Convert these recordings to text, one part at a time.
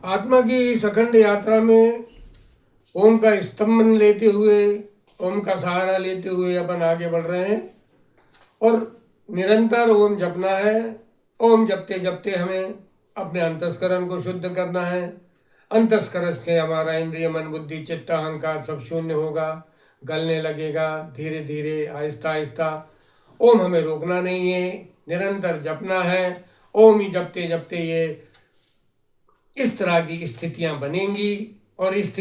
आत्मा की इस अखंड यात्रा में ओम का स्तंभन लेते हुए, ओम का सहारा लेते हुए अपन आगे बढ़ रहे हैं और निरंतर ओम जपना है। ओम जपते जपते हमें अपने अंतस्करण को शुद्ध करना है। अंतस्करण से हमारा इंद्रिय, मन, बुद्धि, चित्त, अहंकार सब शून्य होगा, गलने लगेगा धीरे धीरे, आहिस्ता आहिस्ता। ओम हमें रोकना नहीं है, निरंतर जपना है। ओम ही जपते जपते ये इस तरह की स्थितियां बनेंगी और इस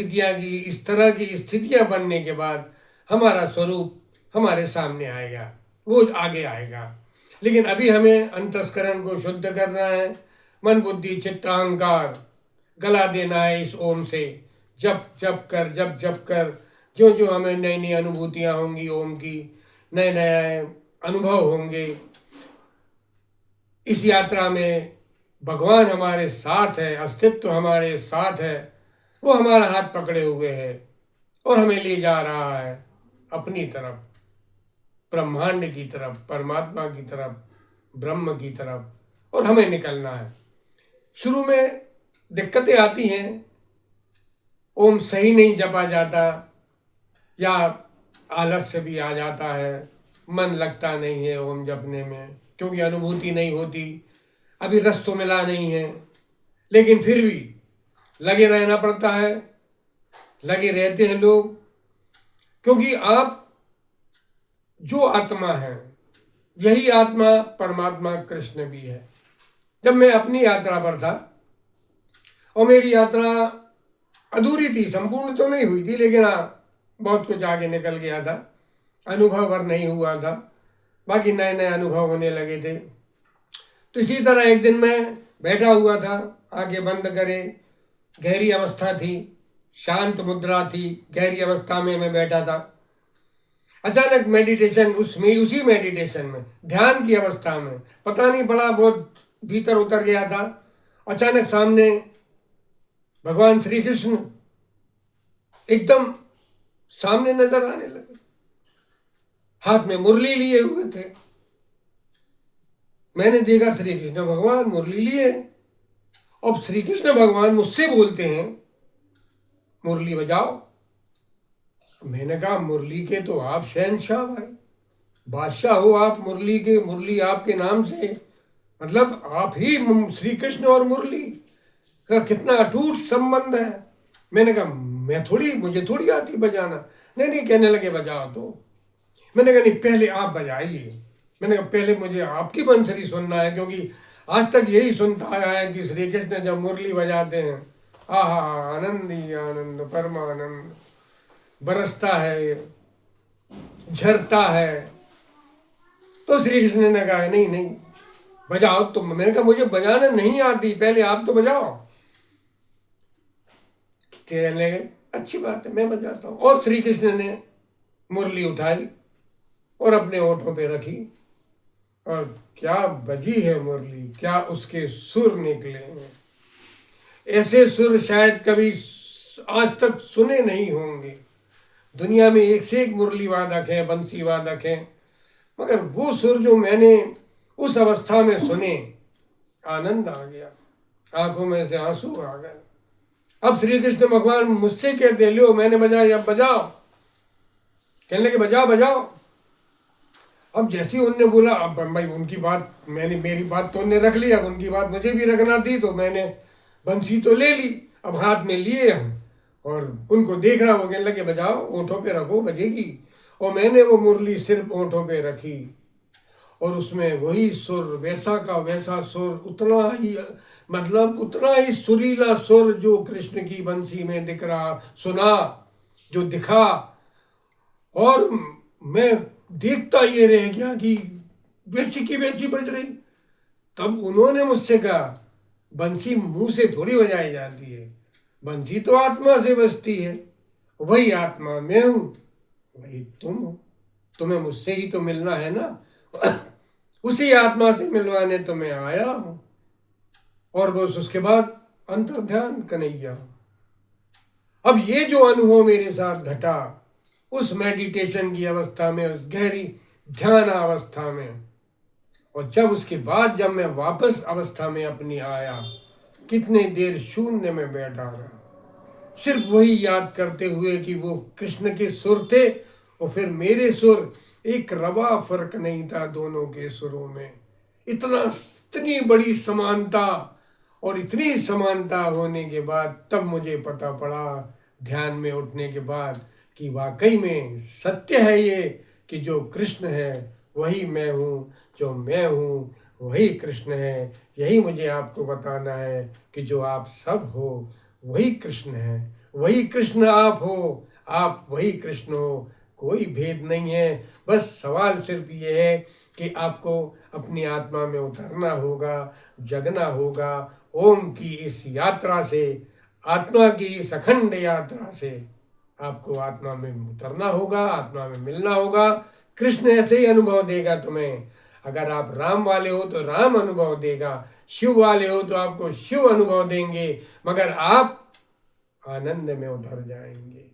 तरह की स्थितियां बनने के बाद हमारा स्वरूप हमारे सामने आएगा, वो आगे आएगा। लेकिन अभी हमें अंतस्करण को शुद्ध करना है। मन, बुद्धि, चित्त, अहंकार गला देना है इस ओम से। जप जप कर जो जो हमें नई नई अनुभूतियां होंगी, ओम की नए नए अनुभव होंगे। इस यात्रा में भगवान हमारे साथ है, अस्तित्व हमारे साथ है, वो हमारा हाथ पकड़े हुए है और हमें ले जा रहा है अपनी तरफ, ब्रह्मांड की तरफ, परमात्मा की तरफ, ब्रह्म की तरफ, और हमें निकलना है। शुरू में दिक्कतें आती हैं, ओम सही नहीं जपा जाता या आलस्य भी आ जाता है, मन लगता नहीं है ओम जपने में क्योंकि अनुभूति नहीं होती, अभी रस तो मिला नहीं है। लेकिन फिर भी लगे रहना पड़ता है, लगे रहते हैं लोग, क्योंकि आप जो आत्मा है यही आत्मा परमात्मा कृष्ण भी है। जब मैं अपनी यात्रा पर था और मेरी यात्रा अधूरी थी, संपूर्ण तो नहीं हुई थी, लेकिन हाँ बहुत कुछ आगे निकल गया था, अनुभव भर नहीं हुआ था, बाकी नए नए अनुभव होने लगे थे। तो इसी तरह एक दिन मैं बैठा हुआ था, आंखें बंद करे, गहरी अवस्था थी, शांत मुद्रा थी, गहरी अवस्था में मैं बैठा था। अचानक मेडिटेशन, उसी मेडिटेशन में, ध्यान की अवस्था में, पता नहीं बड़ा बहुत भीतर उतर गया था। अचानक सामने भगवान श्री कृष्ण एकदम सामने नजर आने लगे, हाथ में मुरली लिए हुए थे। मैंने देखा श्री कृष्ण भगवान मुरली लिए। अब श्री कृष्ण भगवान मुझसे बोलते हैं मुरली बजाओ। मैंने कहा मुरली के तो आप शहंशाह भाई, बादशाह हो आप, मुरली के, मुरली आपके नाम से, मतलब आप ही श्री कृष्ण और मुरली का कितना अटूट संबंध है। मैंने कहा मुझे थोड़ी आती बजाना। नहीं, कहने लगे बजाओ तो। मैंने कहा नहीं, पहले आप बजाइए। मैंने कहा पहले मुझे आपकी बंसरी सुनना है, क्योंकि आज तक यही सुनता आया है कि श्री कृष्ण जब मुरली बजाते हैं, आहा आनंद ही आनंद, परमानंद बरसता है, झरता है। तो श्री कृष्ण ने कहा नहीं बजाओ तुम। मैंने कहा मुझे बजाना नहीं आती, पहले आप तो बजाओ। कहने लगे अच्छी बात है, मैं बजाता हूँ। और श्री कृष्ण ने मुरली उठाई और अपने होठों पे रखी, और क्या बजी है मुरली, क्या उसके सुर निकले हैं। ऐसे सुर शायद कभी आज तक सुने नहीं होंगे। दुनिया में एक से एक मुरली वादक है, बंसी वादक है, मगर वो सुर जो मैंने उस अवस्था में सुने, आनंद आ गया, आंखों में से आंसू आ गए। अब श्री कृष्ण भगवान मुझसे कहते लो मैंने बजाया, अब बजाओ। कहने लगे बजाओ। अब जैसे ही उनने बोला, अब भाई उनकी बात मेरी बात तो उनने रख ली, अब उनकी बात मुझे भी रखना थी, तो मैंने बंसी तो ले ली, अब हाथ में लिए हम और उनको देख रहा, वो कहने लगे बजाओ, ओंठों पे रखो बजेगी। और मैंने वो मुरली सिर्फ ओंठों पे रखी और उसमें वही सुर, वैसा का वैसा सुर, उतना ही सुरीला सुर जो कृष्ण की बंसी में दिख रहा, सुना, जो दिखा। और मैं देखता ये रह गया कि वैसी की वैसी बज रही। तब उन्होंने मुझसे कहा बंसी मुंह से थोड़ी बजाई जाती है, बंसी तो आत्मा से बजती है, वही आत्मा मैं हूं, वही तुम हो, तुम्हें मुझसे ही तो मिलना है ना। उसी आत्मा से मिलवाने तो मैं आया हूं। और बस उसके बाद अंतर ध्यान कन्हैया। अब ये जो अनुभव मेरे साथ घटा उस मेडिटेशन की अवस्था में, उस गहरी ध्यान अवस्था में, और जब उसके बाद जब मैं वापस अवस्था में अपनी आया, कितने देर शून्य में बैठा रहा, सिर्फ वही याद करते हुए कि वो कृष्ण के सुर थे और फिर मेरे सुर, एक रवा फर्क नहीं था दोनों के सुरों में। इतनी बड़ी समानता, और इतनी समानता होने के बाद तब मुझे पता पड़ा ध्यान में उठने के बाद कि वाकई में सत्य है ये कि जो कृष्ण है वही मैं हूँ, जो मैं हूँ वही कृष्ण है। यही मुझे आपको बताना है कि जो आप सब हो वही कृष्ण है, वही कृष्ण आप हो, आप वही कृष्ण हो, कोई भेद नहीं है। बस सवाल सिर्फ ये है कि आपको अपनी आत्मा में उतरना होगा, जगना होगा। ओम की इस यात्रा से, आत्मा की इस अखंड यात्रा से आपको आत्मा में उतरना होगा, आत्मा में मिलना होगा। कृष्ण ऐसे ही अनुभव देगा तुम्हें। अगर आप राम वाले हो तो राम अनुभव देगा, शिव वाले हो तो आपको शिव अनुभव देंगे, मगर आप आनंद में उतर जाएंगे।